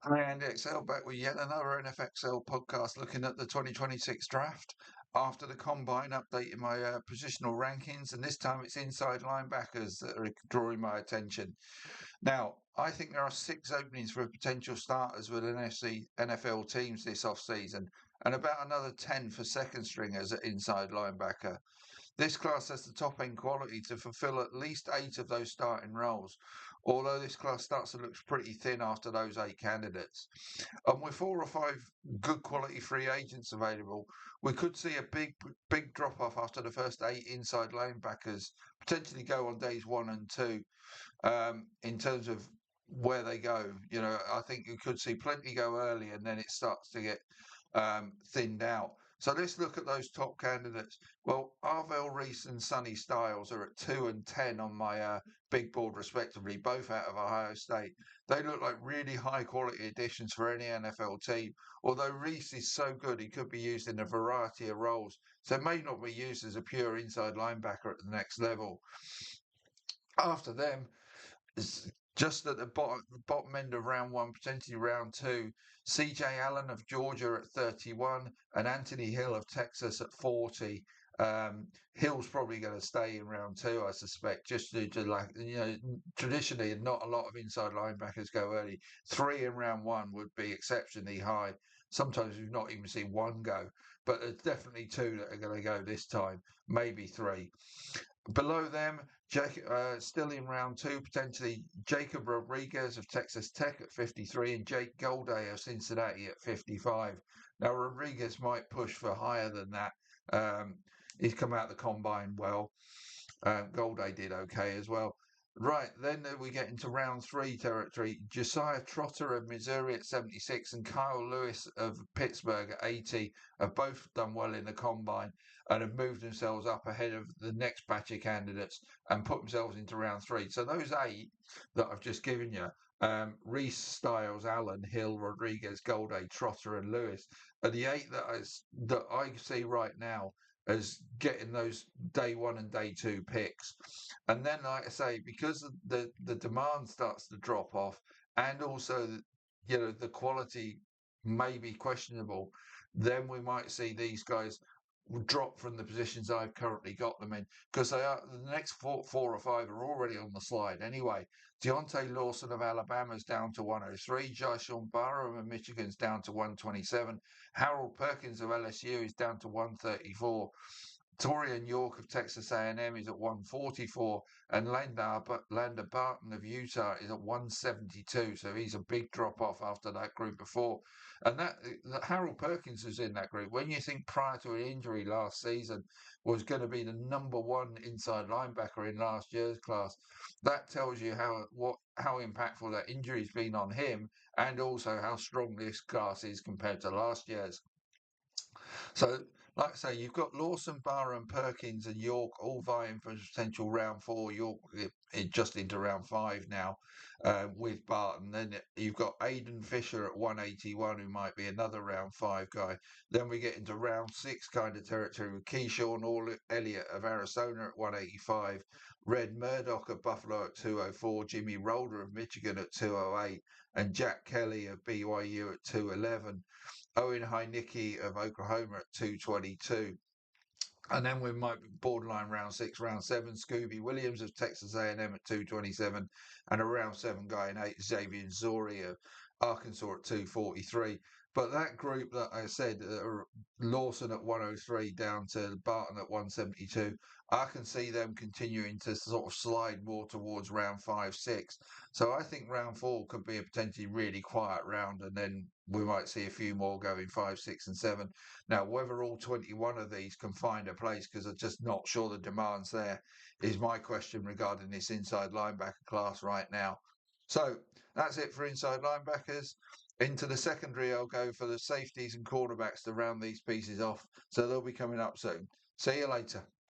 Hi, Andy Excel back with yet another NFXL podcast looking at the 2026 draft. After the combine, updating my positional rankings, and this time it's inside linebackers that are drawing my attention. Now, I think there are 6 openings for potential starters with NFL teams this off-season, and about another 10 for second stringers at inside linebacker. This class has the top end quality to fulfill at least 8 of those starting roles, although this class starts to look pretty thin after those 8 candidates. And with 4 or 5 good quality free agents available, we could see a big drop off after the first 8 inside linebackers potentially go on days 1 and 2 in terms of where they go. I think you could see plenty go early and then it starts to get thinned out. So let's look at those top candidates. Well, Arvell Reese and Sonny Styles are at 2 and 10 on my big board, respectively, both out of Ohio State. They look like really high quality additions for any NFL team. Although Reese is so good, he could be used in a variety of roles. So may not be used as a pure inside linebacker at the next level. After them, just at the bottom end of round one, potentially round two, CJ Allen of Georgia at 31 and Anthony Hill of Texas at 40. Hill's probably going to stay in round two, I suspect, just due to traditionally not a lot of inside linebackers go early. 3 in round one would be exceptionally high. Sometimes we've not even seen one go, but there's definitely 2 that are going to go this time, maybe 3. Below them, still in round two, potentially Jacob Rodriguez of Texas Tech at 53 and Jake Golday of Cincinnati at 55. Now, Rodriguez might push for higher than that. He's come out of the combine well. Golday did okay as well. Right, then we get into round three territory. Josiah Trotter of Missouri at 76 and Kyle Lewis of Pittsburgh at 80 have both done well in the combine and have moved themselves up ahead of the next batch of candidates and put themselves into round three. So those 8 that I've just given you, Reese, Styles, Allen, Hill, Rodriguez, Golday, Trotter, and Lewis, are the 8 that I see right now as getting those day 1 and day 2 picks. And then, like I say, because the demand starts to drop off, and also the quality may be questionable, then we might see these guys drop from the positions I've currently got them in, because they are the next 4 or 5 are already on the slide anyway. Deontay Lawson of Alabama's down to 103. Jyshawn Barham of Michigan's down to 127. Harold Perkins of LSU is down to 134. Torian York of Texas A&M is at 144, and Lander Barton of Utah is at 172. So he's a big drop off after that group before. And that Harold Perkins was in that group. When you think prior to an injury last season was going to be the number 1 inside linebacker in last year's class, that tells you how impactful that injury's been on him, and also how strong this class is compared to last year's. So, like I say, you've got Lawson, Barham, Perkins, and York all vying for potential round 4. York just into round 5 now with Barton. Then you've got Aiden Fisher at 181, who might be another round 5 guy. Then we get into round 6 kind of territory with Keyshawn Elliott of Arizona at 185, Red Murdoch of Buffalo at 204, Jimmy Rolder of Michigan at 208, and Jack Kelly of BYU at 211. Owen Heinicke of Oklahoma at 222. And then we might be borderline round 6, round 7. Scooby Williams of Texas A&M at 227, and a round 7 guy in 8, Xavier Zori of Arkansas at 243. But that group that I said, Lawson at 103 down to Barton at 172, I can see them continuing to sort of slide more towards round 5, 6. So I think round 4 could be a potentially really quiet round, and then we might see a few more going 5, 6, and 7. Now, whether all 21 of these can find a place, because I'm just not sure the demand's there, is my question regarding this inside linebacker class right now. So that's it for inside linebackers. Into the secondary, I'll go for the safeties and quarterbacks to round these pieces off. So they'll be coming up soon. See you later.